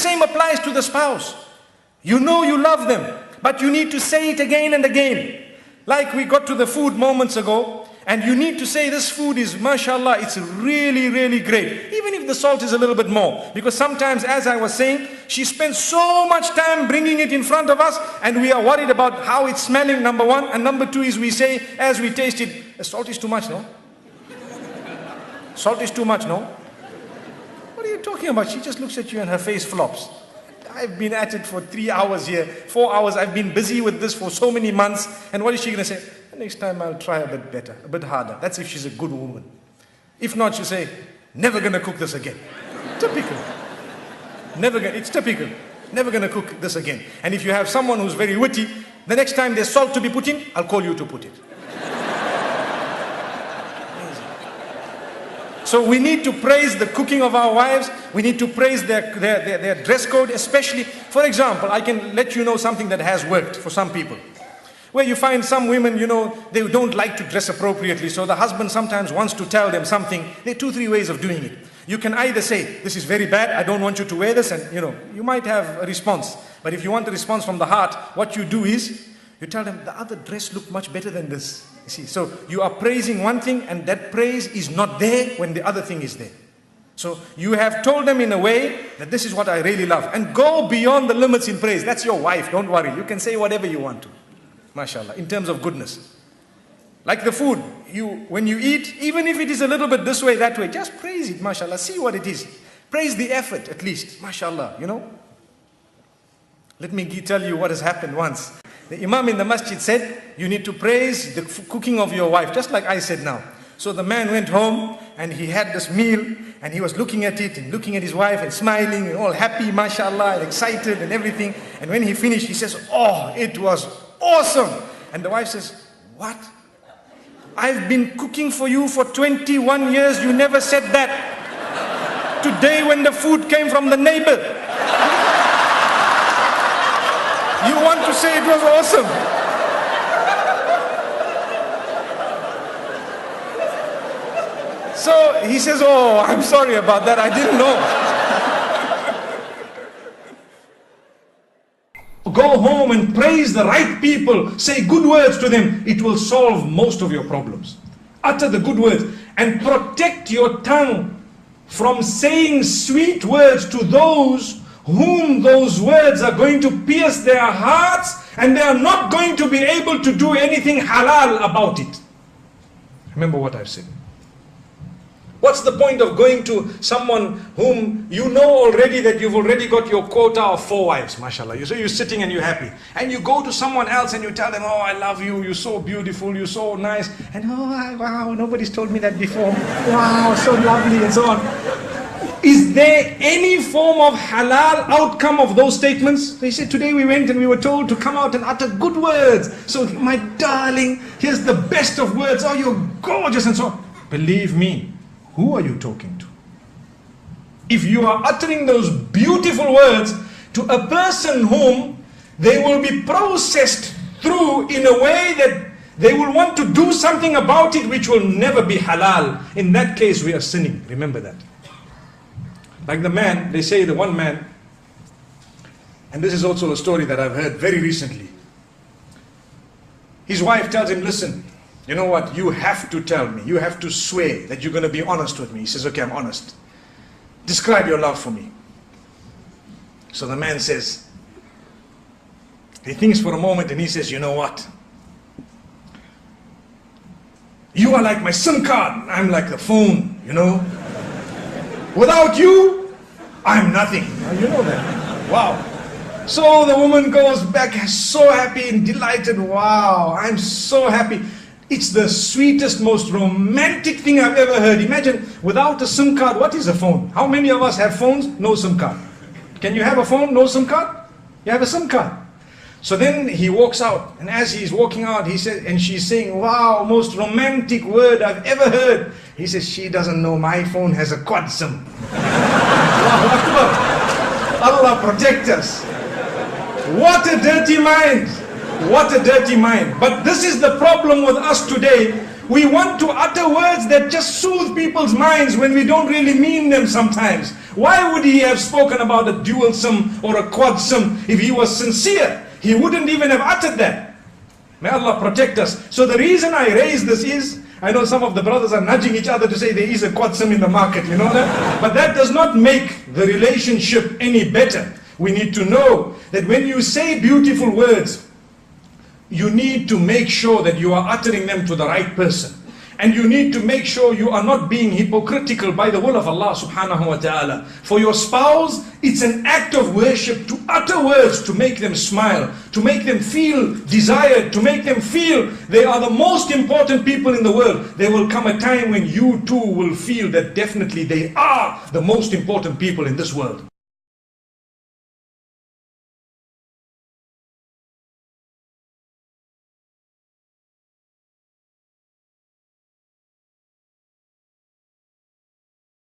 same applies to the spouse. You know you love them, but you need to say it again and again. Like we got to the food moments ago, and you need to say this food is, mashallah, it's really, really great. Even if the salt is a little bit more. Because sometimes, as I was saying, she spends so much time bringing it in front of us, and we are worried about how it's smelling, number one. And number two is we say, as we taste it, the salt is too much, no? Salt is too much, no? What are you talking about? She just looks at you and her face flops. I've been at it for 3 hours here, 4 hours. I've been busy with this for so many months. And what is she going to say? Next time I'll try a bit better, a bit harder. That's if she's a good woman. If not, she'll say, never going to cook this again. Typical. It's typical. Never going to cook this again. And if you have someone who's very witty, the next time there's salt to be put in, I'll call you to put it. So we need to praise the cooking of our wives. We need to praise their dress code, especially. For example, I can let you know something that has worked for some people. Where you find some women, they don't like to dress appropriately. So the husband sometimes wants to tell them something. There are 2-3 ways of doing it. You can either say, this is very bad, I don't want you to wear this. And you might have a response. But if you want a response from the heart, what you do is, you tell them, the other dress looked much better than this. You see, so you are praising one thing, and that praise is not there when the other thing is there. So you have told them in a way that this is what I really love. And go beyond the limits in praise. That's your wife, don't worry. You can say whatever you want to. MashaAllah, in terms of goodness. Like the food, when you eat, even if it is a little bit this way, that way, just praise it, MashaAllah. See what it is. Praise the effort at least, MashaAllah, Let me tell you what has happened once. The Imam in the masjid said, you need to praise the cooking of your wife, just like I said now. So the man went home and he had this meal and he was looking at it and looking at his wife and smiling and all happy, mashallah, and excited and everything. And when he finished, he says, oh, it was awesome. And the wife says, what? I've been cooking for you for 21 years. You never said that. Today when the food came from the neighbor, you want to say it was awesome. So he says, oh, I'm sorry about that. I didn't know. Go home and praise the right people. Say good words to them. It will solve most of your problems. Utter the good words and protect your tongue from saying sweet words to those whom those words are going to pierce their hearts, and they are not going to be able to do anything halal about it. Remember what I've said. What's the point of going to someone whom you know already that you've already got your quota of 4 wives, mashallah. So you're sitting and you're happy. And you go to someone else and you tell them, oh, I love you, you're so beautiful, you're so nice. And oh, wow, nobody's told me that before. Wow, so lovely, and so on. Is there any form of halal outcome of those statements? They said, today we went and we were told to come out and utter good words. So my darling, here's the best of words. Oh, you're gorgeous, and so on. Believe me, who are you talking to? If you are uttering those beautiful words to a person whom they will be processed through in a way that they will want to do something about it which will never be halal, in that case we are sinning. Remember that. Like the man, they say the one man, and this is also a story that I've heard very recently. His wife tells him, listen, you know what, you have to tell me, you have to swear that you're going to be honest with me. He says, okay, I'm honest. Describe your love for me. So the man says, he thinks for a moment and he says, you know what? You are like my SIM card, I'm like the phone, Without you, I'm nothing. You know that. Wow. So the woman goes back so happy and delighted. Wow, I'm so happy. It's the sweetest, most romantic thing I've ever heard. Imagine, without a SIM card, what is a phone? How many of us have phones? No SIM card. Can you have a phone, no SIM card? You have a SIM card. So then he walks out, and as he's walking out, he said, and she's saying, wow, most romantic word I've ever heard. He says, she doesn't know my phone has a quad SIM. Allah protect us. What a dirty mind. What a dirty mind. But this is the problem with us today. We want to utter words that just soothe people's minds when we don't really mean them sometimes. Why would he have spoken about a dual sim or a quad sim if he was sincere? He wouldn't even have uttered that. May Allah protect us. So the reason I raise this is, I know some of the brothers are nudging each other to say there is a quad sim in the market, you know that? But that does not make the relationship any better. We need to know that when you say beautiful words, you need to make sure that you are uttering them to the right person. And you need to make sure you are not being hypocritical by the will of Allah subhanahu wa ta'ala. For your spouse, it's an act of worship to utter words to make them smile, to make them feel desired, to make them feel they are the most important people in the world. There will come a time when you too will feel that definitely they are the most important people in this world.